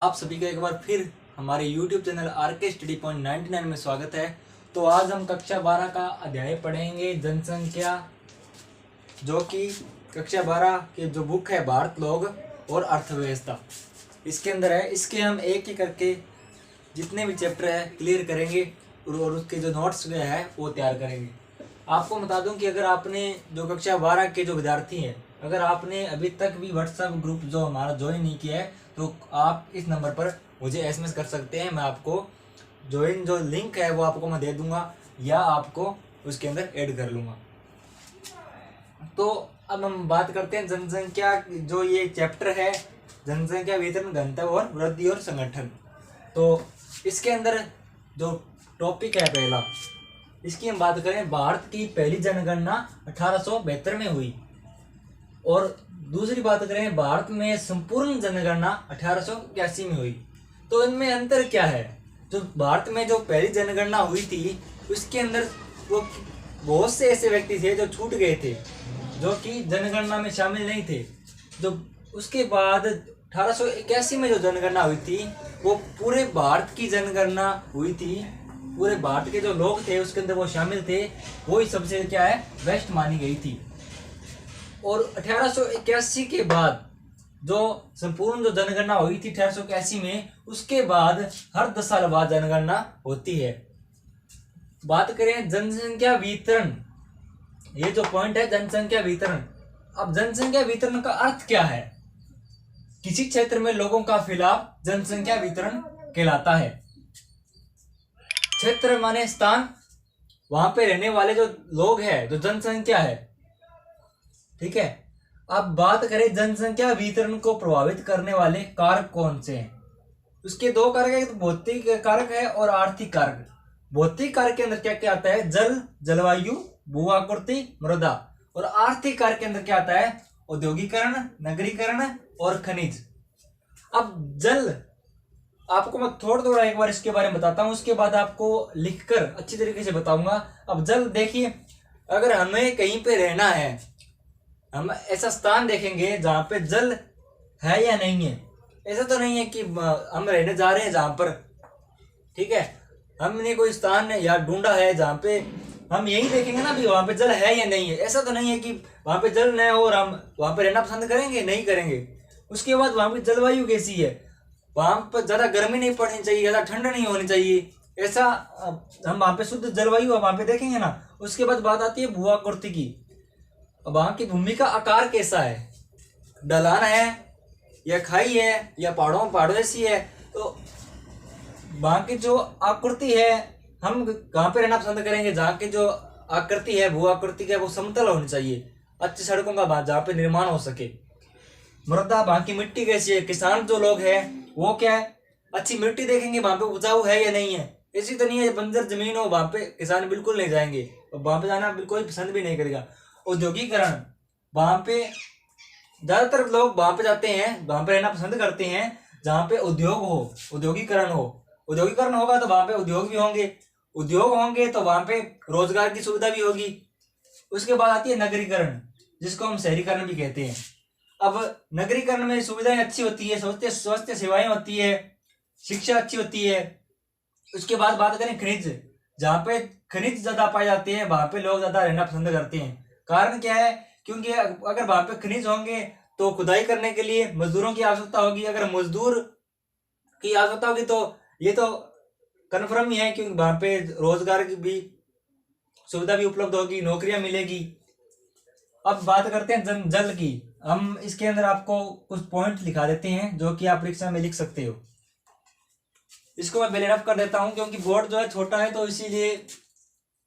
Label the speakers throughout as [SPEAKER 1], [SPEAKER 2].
[SPEAKER 1] आप सभी का एक बार फिर हमारे YouTube channel RK study point 99 में स्वागत है। तो आज हम कक्षा 12 का अध्याय पढ़ेंगे जनसंख्या, जो कि कक्षा 12 के जो बुक है भारत लोग और अर्थव्यवस्था, इसके अंदर है। इसके हम एक एक करके जितने भी चैप्टर है क्लियर करेंगे और उसके जो नोट्स है वो तैयार करेंगे। आपको बता दूं कि अगर आपने जो कक्षा 12 के जो विद्यार्थी हैं, अगर आपने अभी तक भी व्हाट्सएप ग्रुप जो हमारा ज्वाइन नहीं किया है तो आप इस नंबर पर मुझे एसएमएस कर सकते हैं। मैं आपको ज्वाइन जो लिंक है वो आपको मैं दे दूंगा या आपको उसके अंदर ऐड कर लूँगा। तो अब हम बात करते हैं जनसंख्या, जो ये चैप्टर है जनसंख्या, वितरण, घनत्व और वृद्धि और संगठन। तो इसके अंदर जो टॉपिक है पहला, इसकी हम बात करें, भारत की पहली जनगणना 1872 में हुई। और दूसरी बात करें, भारत में संपूर्ण जनगणना 1881 में हुई। तो इनमें अंतर क्या है? जो भारत में जो पहली जनगणना हुई थी उसके अंदर वो बहुत से ऐसे व्यक्ति थे जो छूट गए थे, जो कि जनगणना में शामिल नहीं थे। जो उसके बाद 1881 में जो जनगणना हुई थी वो पूरे भारत की जनगणना हुई थी। पूरे भारत के जो लोग थे उसके अंदर वो शामिल थे, वो ही सबसे क्या है बेस्ट मानी गई थी। और 1881 के बाद जो संपूर्ण जो जनगणना हुई थी 1881 में, उसके बाद हर 10 साल बाद जनगणना होती है। बात करें जनसंख्या वितरण, ये जो पॉइंट है जनसंख्या वितरण। अब जनसंख्या वितरण का अर्थ क्या है? किसी क्षेत्र में लोगों का फैलाव जनसंख्या वितरण कहलाता है। क्षेत्र माने स्थान, वहां पे रहने वाले जो लोग हैं, जो जनसंख्या है, ठीक है। अब बात करें जनसंख्या वितरण को प्रभावित करने वाले कारक कौन से हैं। उसके दो कारक है, तो भौतिक कारक है और आर्थिक कारक। भौतिक कारक के अंदर क्या क्या आता है? जल, जलवायु, भू आकृति, मृदा। और आर्थिक कारक के अंदर क्या आता है? औद्योगिकरण, नगरीकरण और खनिज। अब जल, आपको मैं थोड़ा थोड़ा एक बार इसके बारे में बताता हूं, उसके बाद आपको लिखकर अच्छी तरीके से बताऊंगा। अब जल देखिए, अगर हमें कहीं पे रहना है, हम ऐसा स्थान देखेंगे जहां पे जल है या नहीं है। ऐसा तो नहीं है कि हम रहने जा रहे हैं जहां पर, ठीक है, हमने कोई स्थान या ढूंढा है जहां पे हम यही देखेंगे ना भी वहां पे जल है या नहीं है। ऐसा तो नहीं है कि वहां पे जल न हो और हम वहां पे रहना पसंद करेंगे, नहीं करेंगे। उसके बाद वहां पे जलवायु कैसी है, वहां पर ज्यादा गर्मी नहीं पड़नी चाहिए, ज्यादा ठंड नहीं होनी चाहिए, ऐसा हम वहां पे शुद्ध जलवायु वहां पे देखेंगे ना। उसके बाद बात आती है भू आकृति की। वहां की भूमि का आकार कैसा है, ढलान है या खाई है या पहाड़ों जैसी है। तो वहां की जो आकृति है, हम कहाँ पे रहना पसंद करेंगे? जहाँ की जो आकृति है, भू आकृति है, वो समतल होनी चाहिए, अच्छी सड़कों का जहाँ पे निर्माण हो सके। मृदा, वहां की मिट्टी कैसी है, किसान जो लोग हैं वो क्या है, अच्छी मिट्टी देखेंगे वहां पे उपजाऊ है या नहीं है। ऐसी तो नहीं है बंजर जमीन हो वहां पे किसान बिल्कुल नहीं जाएंगे, और वहां पे जाना कोई पसंद भी नहीं करेगा। औद्योगिकरण, वहां पे ज्यादातर लोग वहां पे जाते हैं, वहां पे रहना पसंद करते हैं जहां पे उद्योग हो, औद्योगिकरण हो। औद्योगिकरण होगा तो वहां पे उद्योग भी होंगे, उद्योग होंगे तो वहां पे रोजगार की सुविधा भी होगी। उसके बाद आती है नगरीकरण, जिसको हम शहरीकरण भी कहते हैं। अब नगरीकरण में सुविधाएं अच्छी होती है, स्वास्थ्य सेवाएं होती है, शिक्षा अच्छी होती है। उसके बाद बात करें खनिज, जहाँ पे खनिज ज्यादा पाए जाते हैं वहां पे लोग ज्यादा रहना पसंद करते हैं। कारण क्या है? क्योंकि अगर वहां पे खनिज होंगे तो खुदाई करने के लिए मजदूरों की आवश्यकता होगी। अगर मजदूर की आवश्यकता होगी तो ये तो कन्फर्म ही है, क्योंकि वहां पे रोजगार की भी सुविधा भी उपलब्ध होगी, नौकरियां मिलेगी। अब बात करते हैं जल की। हम इसके अंदर आपको कुछ पॉइंट लिखा देते हैं जो कि आप परीक्षा में लिख सकते हो। इसको मैं पहले रफ कर देता हूं, क्योंकि बोर्ड जो है छोटा है तो इसीलिए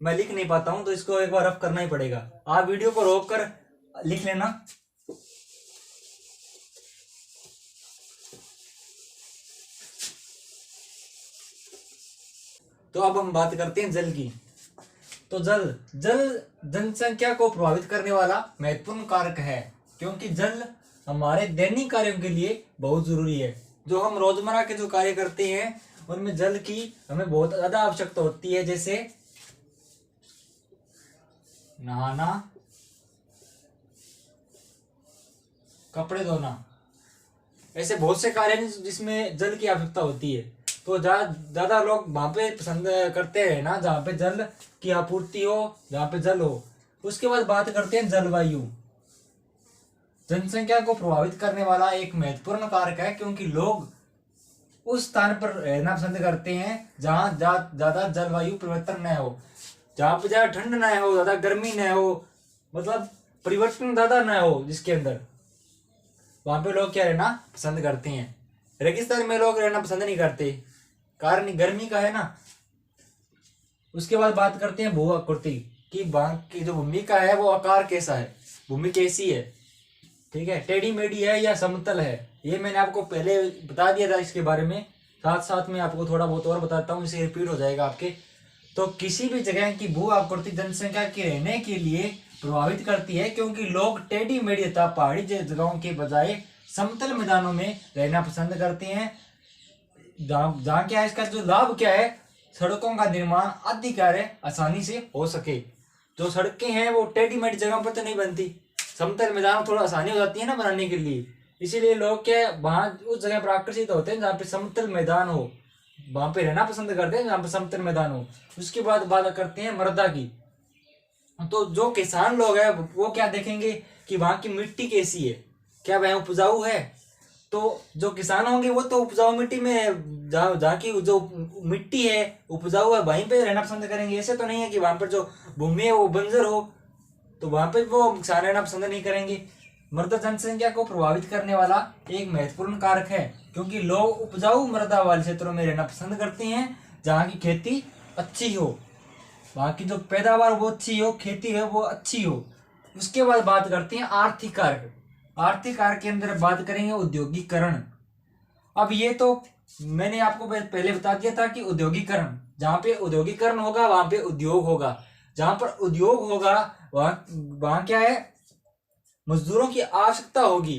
[SPEAKER 1] मैं लिख नहीं पाता हूं, तो इसको एक बार रफ करना ही पड़ेगा। आप वीडियो को रोक कर लिख लेना। तो अब हम बात करते हैं जल की। तो जल जल जनसंख्या को प्रभावित करने वाला महत्वपूर्ण कारक है, क्योंकि जल हमारे दैनिक कार्यों के लिए बहुत जरूरी है। जो हम रोजमर्रा के जो कार्य करते हैं उनमें जल की हमें बहुत ज्यादा आवश्यकता होती है, जैसे नहाना, कपड़े धोना, ऐसे बहुत से कार्य हैं जिसमें जल की आवश्यकता होती है। तो ज्यादा लोग वहां पे पसंद करते हैं ना जहाँ पे जल की आपूर्ति हो, जहाँ पे जल हो। उसके बाद बात करते हैं जलवायु। जनसंख्या को प्रभावित करने वाला एक महत्वपूर्ण कारक है, क्योंकि लोग उस स्थान पर रहना पसंद करते हैं जहाँ ज्यादा जलवायु परिवर्तन न हो, जहाँ पे ज्यादा ठंड न हो, ज्यादा गर्मी न हो, मतलब परिवर्तन ज्यादा न हो जिसके अंदर, वहां पे लोग क्या रहना पसंद करते हैं। रेगिस्तान में लोग रहना पसंद नहीं करते, कारण गर्मी का है ना। उसके बाद बात करते हैं भू आकृति की। की जो भूमि का है वो आकार कैसा है, भूमि कैसी है, ठीक है, टेढ़ी मेढ़ी है या समतल है। ये मैंने आपको पहले बता दिया था इसके बारे में, साथ साथ में आपको थोड़ा बहुत और बताता हूँ, इसे रिपीट हो जाएगा आपके। तो किसी भी जगह की भू आकृति जनसंख्या के रहने के लिए प्रभावित करती है, क्योंकि लोग टेढ़ी मेढ़ी तथा पहाड़ी जगहों के बजाय समतल मैदानों में रहना पसंद करते हैं। जहाँ क्या है, इसका जो लाभ क्या है, सड़कों का निर्माण आदि कार्य आसानी से हो सके। जो सड़कें हैं वो टेढ़ी मेढ़ी जगह पर तो नहीं बनती, समतल मैदान थोड़ा आसानी हो जाती है ना बनाने के लिए, इसीलिए लोग क्या वहां उस जगह पर आकर्षित होते हैं जहाँ पे समतल मैदान हो, वहां पे रहना पसंद करते हैं जहाँ पे समतल मैदान हो। उसके बाद बात करते हैं मृदा की। तो जो किसान लोग हैं वो क्या देखेंगे कि वहां की मिट्टी कैसी है, क्या वह उपजाऊ है। तो जो किसान होंगे वो तो उपजाऊ मिट्टी में, जहाँ की जो मिट्टी है उपजाऊ है वहीं पे रहना पसंद करेंगे। ऐसे तो नहीं है कि वहां पर जो भूमि है वो बंजर हो तो वहां पे वो किसान रहना पसंद नहीं करेंगे। मृदा जनसंख्या को प्रभावित करने वाला एक महत्वपूर्ण कारक है, क्योंकि लोग उपजाऊ मृदा वाले क्षेत्रों में रहना पसंद करते हैं जहाँ की खेती अच्छी हो, वहाँ की जो पैदावार वो अच्छी हो, खेती है वो अच्छी हो। उसके बाद बात करते हैं आर्थिक कारक। आर्थिक कारक के अंदर बात करेंगे औद्योगिकरण। अब ये तो मैंने आपको पहले बता दिया था कि औद्योगिकरण, जहाँ पे औद्योगिकरण होगा वहां पे उद्योग होगा, जहां पर उद्योग होगा वहां क्या है, मजदूरों की आवश्यकता होगी।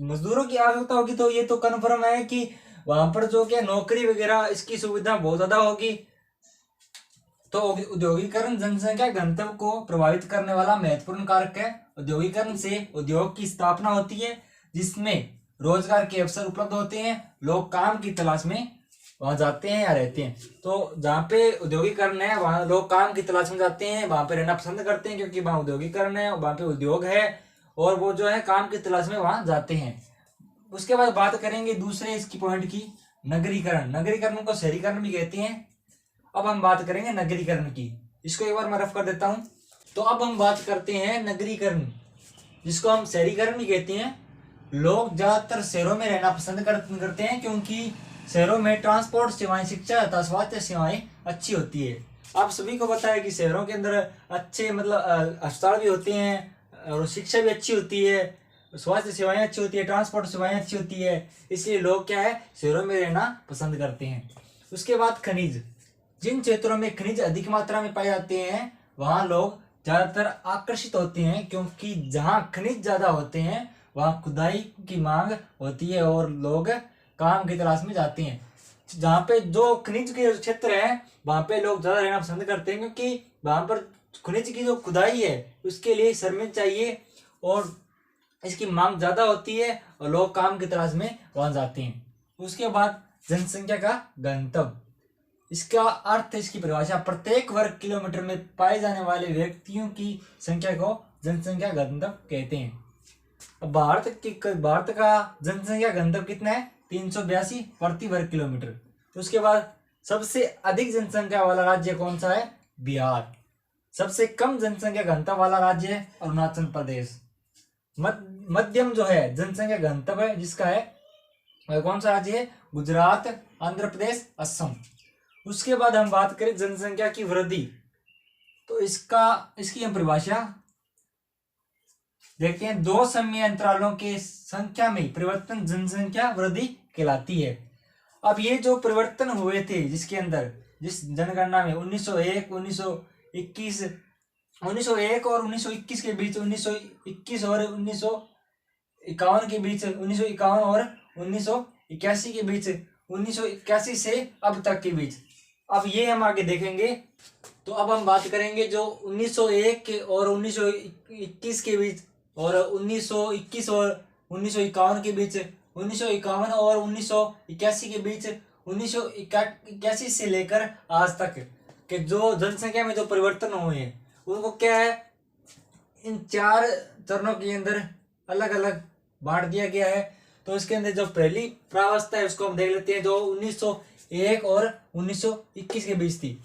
[SPEAKER 1] मजदूरों की आवश्यकता होगी तो ये तो कन्फर्म है कि वहां पर जो क्या नौकरी वगैरह इसकी सुविधा बहुत ज्यादा होगी। तो औद्योगिकरण जनसंख्या घनत्व को प्रभावित करने वाला महत्वपूर्ण कारक है। औद्योगिकरण से उद्योग की स्थापना होती है जिसमें रोजगार के अवसर उपलब्ध होते हैं, लोग काम की तलाश में वहां जाते हैं या रहते हैं। तो जहाँ पे औद्योगिकरण है वहां लोग काम की तलाश में जाते हैं, वहां पे रहना पसंद करते हैं, क्योंकि वहां औद्योगिकरण है, वहां पे उद्योग है और वो जो है काम की तलाश में वहां जाते हैं। उसके बाद बात करेंगे दूसरे इसकी पॉइंट की, नगरीकरण। नगरीकरण को शहरीकरण भी कहते हैं। अब हम बात करेंगे नगरीकरण की, इसको एक बार मैं रफ कर देता हूं। तो अब हम बात करते हैं नगरीकरण, जिसको हम शहरीकरण भी कहते हैं। लोग ज्यादातर शहरों में रहना पसंद करते हैं, क्योंकि शहरों में ट्रांसपोर्ट सेवाएं, शिक्षा तथा स्वास्थ्य सेवाएं अच्छी होती है। आप सभी को पता है कि शहरों के अंदर अच्छे मतलब अस्पताल भी होते हैं और शिक्षा भी अच्छी होती है, स्वास्थ्य सेवाएं अच्छी होती है, ट्रांसपोर्ट सेवाएं अच्छी होती है, इसलिए लोग क्या है शहरों में रहना पसंद करते हैं। उसके बाद खनिज। जिन क्षेत्रों में खनिज अधिक मात्रा में पाए जाते हैं वहां लोग ज्यादातर आकर्षित होते हैं, क्योंकि जहां खनिज ज्यादा होते हैं वहां खुदाई की मांग होती है और लोग काम की तलाश में जाते हैं। जहाँ पे जो खनिज के क्षेत्र है वहां पे लोग ज्यादा रहना पसंद करते हैं, क्योंकि वहां पर खनिज की जो खुदाई है उसके लिए श्रमिक चाहिए और इसकी मांग ज्यादा होती है और लोग काम की तलाश में वहां जाते हैं। उसके बाद जनसंख्या का घनत्व। इसका अर्थ, इसकी परिभाषा, प्रत्येक वर्ग किलोमीटर में पाए जाने वाले व्यक्तियों की संख्या को जनसंख्या घनत्व कहते हैं। अब भारत का जनसंख्या घनत्व कितना है, 382 प्रति वर्ग किलोमीटर। उसके बाद सबसे अधिक जनसंख्या वाला राज्य कौन सा है, बिहार। सबसे कम जनसंख्या घनत्व वाला राज्य है अरुणाचल प्रदेश। मध्यम जो है जनसंख्या घनत्व है जिसका है कौन सा राज्य है, गुजरात, आंध्र प्रदेश, असम। उसके बाद हम बात करें जनसंख्या की वृद्धि। तो इसकी हम परिभाषा देखते हैं। दो समय अंतरालों के संख्या में परिवर्तन जनसंख्या वृद्धि कहलाती है। अब ये जो परिवर्तन हुए थे जिसके अंदर, जिस जनगणना में 1901 और 1921 के बीच, 1921 और 1951 के बीच, 1951 और 1981 के बीच, 1981 से अब तक के बीच, अब ये हम आगे देखेंगे। तो अब हम बात करेंगे जो 1901 और 1921 के बीच और 1921 और 1951 के बीच 1951 और 1981 के बीच, 1981 से लेकर आज तक के जो जनसंख्या में जो परिवर्तन हुए हैं उनको क्या है, इन 4 चरणों के अंदर अलग अलग बांट दिया गया है। तो इसके अंदर जो पहली प्रावस्था है उसको हम देख लेते हैं, जो 1901 और 1921 के बीच थी।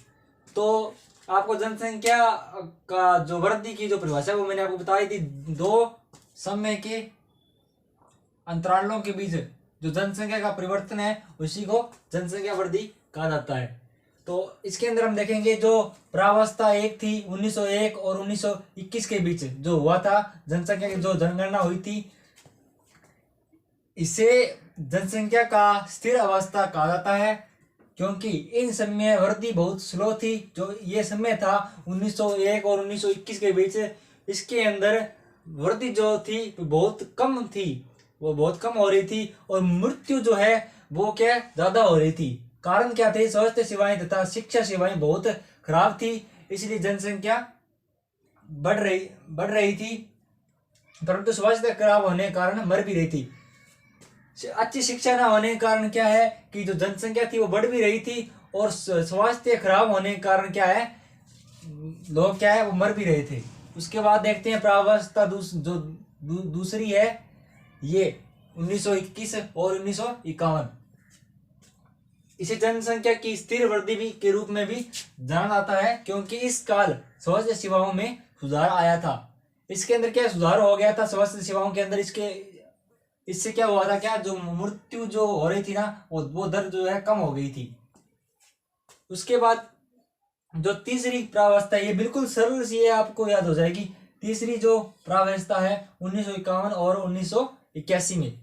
[SPEAKER 1] तो आपको जनसंख्या का जो वृद्धि की जो परिभाषा है वो मैंने आपको बताई थी, 2 समय के अंतरालों के बीच जो जनसंख्या का परिवर्तन है उसी को जनसंख्या वृद्धि कहा जाता है। तो इसके अंदर हम देखेंगे जो प्रावस्था 1 थी 1901 और 1921 के बीच जो हुआ था, जनसंख्या की जो जनगणना हुई थी, इसे जनसंख्या का स्थिर अवस्था कहा जाता है, क्योंकि इन समय वृद्धि बहुत स्लो थी। जो ये समय था 1901 और 1921 के बीच, इसके अंदर वृद्धि जो थी बहुत कम थी, वो बहुत कम हो रही थी, और मृत्यु जो है वो क्या ज्यादा हो रही थी। कारण क्या थे, स्वास्थ्य सेवाएं तथा शिक्षा सेवाएं बहुत खराब थी, इसलिए जनसंख्या बढ़ रही थी, परंतु स्वास्थ्य खराब होने के कारण मर भी रही थी। अच्छी शिक्षा ना होने के कारण क्या है कि जो जनसंख्या थी वो बढ़ भी रही थी, और स्वास्थ्य खराब होने के कारण क्या है, लोग क्या है वो मर भी रहे थे। उसके बाद देखते हैं प्रावस्था जो दूसरी है, ये 1921 और 1951। इसे जनसंख्या की स्थिर वृद्धि भी के रूप में भी जाना जाता है, क्योंकि इस काल स्वास्थ्य सेवाओं में सुधार आया था। इसके अंदर क्या सुधार हो गया था स्वास्थ्य सेवाओं के अंदर, इससे क्या हुआ था, क्या जो मृत्यु जो हो रही थी ना वो दर जो है कम हो गई थी। उसके बाद जो तीसरी प्रावस्था, ये बिल्कुल सरल सी है, आपको याद हो जाएगी। तीसरी जो प्रावस्था है 1951 और 1981 में,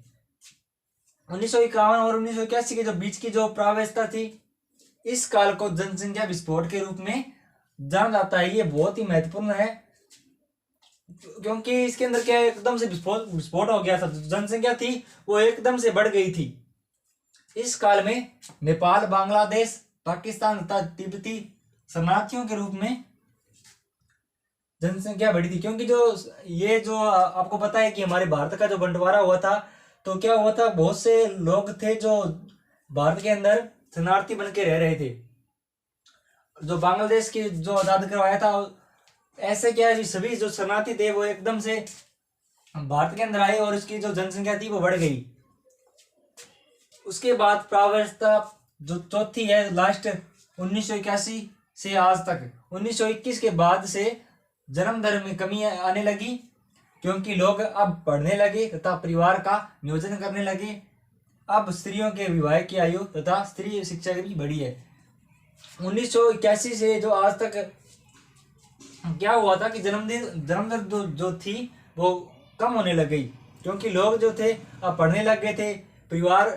[SPEAKER 1] 1951 और 1981 के जो बीच की जो प्रावस्था थी, इस काल को जनसंख्या विस्फोट के रूप में जाना जाता है। ये बहुत ही महत्वपूर्ण है, क्योंकि इसके अंदर क्या एकदम से विस्फोट हो गया था, जनसंख्या थी वो एकदम से बढ़ गई थी। इस काल में नेपाल, बांग्लादेश, पाकिस्तान तथा तिब्बती शरणार्थियों के रूप में जनसंख्या बढ़ी थी, क्योंकि जो आपको पता है कि हमारे भारत का जो बंटवारा हुआ था, तो क्या हुआ था, बहुत से लोग थे जो भारत के अंदर शरणार्थी बन के रह रहे थे। जो बांग्लादेश की जो आजाद करवाया था, ऐसे क्या है, सभी जो शरणार्थी थे वो एकदम से भारत के अंदर आए और उसकी जो जनसंख्या थी वो बढ़ गई। उसके बाद प्रावस्था जो चौथी है लास्ट, 1981 से आज तक, 1921 के बाद से जन्म दर में कमी आने लगी, क्योंकि लोग अब पढ़ने लगे तथा परिवार का नियोजन करने लगे। अब स्त्रियों के विवाह की आयु तथा स्त्री शिक्षा भी बढ़ी है। 1981 से जो आज तक क्या हुआ था कि जन्म दर जो थी वो कम होने लग गई, क्योंकि लोग जो थे अब पढ़ने लग गए थे, परिवार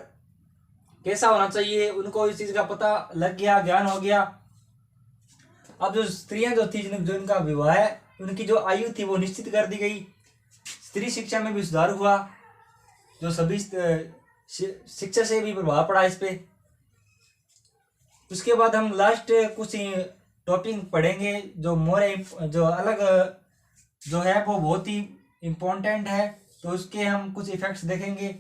[SPEAKER 1] कैसा होना चाहिए उनको इस चीज का पता लग गया, ज्ञान हो गया। अब जो स्त्रियां जो थी, जो इनका विवाह है, उनकी जो आयु थी वो निश्चित कर दी गई। स्त्री शिक्षा में भी सुधार हुआ, जो सभी शिक्षा से भी प्रभाव पड़ा इस पे। उसके बाद हम लास्ट कुछ टॉपिक पढ़ेंगे जो जो अलग जो है वो बहुत ही इम्पोर्टेंट है, तो उसके हम कुछ इफेक्ट्स देखेंगे।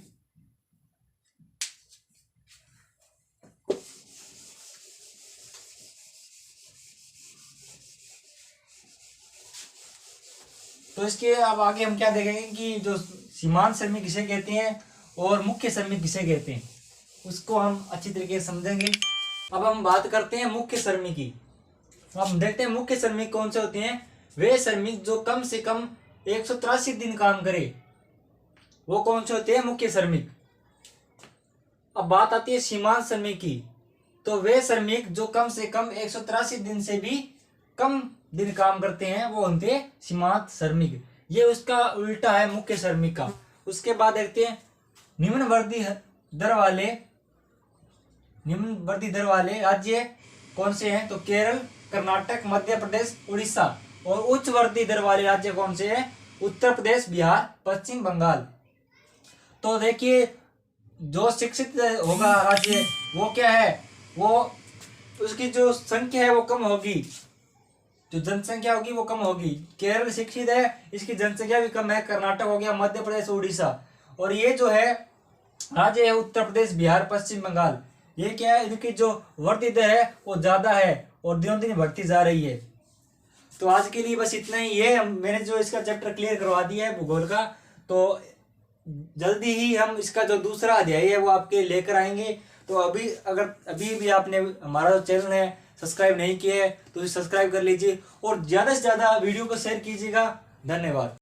[SPEAKER 1] तो इसके अब आगे हम क्या देखेंगे कि जो सीमांत श्रमिक किसे कहते हैं और मुख्य श्रमिक किसे कहते हैं, उसको हम अच्छी तरीके से समझेंगे। अब हम बात करते हैं मुख्य श्रमिक की। हम देखते हैं मुख्य श्रमिक कौन से होते हैं। वे श्रमिक जो कम से कम 183 दिन काम करे, वो कौन से होते हैं, मुख्य श्रमिक। अब बात आती है सीमांत श्रमिक की, तो वे श्रमिक जो कम से कम 183 दिन से भी कम दिन काम करते हैं वो होते हैं सीमांत श्रमिक। ये उसका उल्टा है मुख्य श्रमिक का। उसके बाद देखते हैं निम्न वृद्धि दर वाले राज्य कौन से हैं, तो केरल, कर्नाटक, मध्य प्रदेश, उड़ीसा। और उच्च वृद्धि दर वाले राज्य कौन से हैं, उत्तर प्रदेश, बिहार, पश्चिम बंगाल। तो देखिए जो शिक्षित होगा राज्य वो क्या है, वो उसकी जो संख्या है वो कम होगी, जो जनसंख्या होगी वो कम होगी। केरल शिक्षित है, इसकी जनसंख्या भी कम है। कर्नाटक हो गया, मध्य प्रदेश, उड़ीसा। और ये जो है राज्य है उत्तर प्रदेश, बिहार, पश्चिम बंगाल। ये क्या है, इनकी जो वृद्धि दर है वो ज्यादा है और दिनों दिन बढ़ती जा रही है। तो आज के लिए बस इतना ही है। मैंने जो इसका चैप्टर क्लियर करवा दिया है भूगोल का, तो जल्दी ही हम इसका जो दूसरा अध्याय है वो आपके लेकर आएंगे। तो अभी भी आपने हमारा जो चैनल है सब्सक्राइब नहीं किया है तो सब्सक्राइब कर लीजिए और ज़्यादा से ज़्यादा वीडियो को शेयर कीजिएगा। धन्यवाद।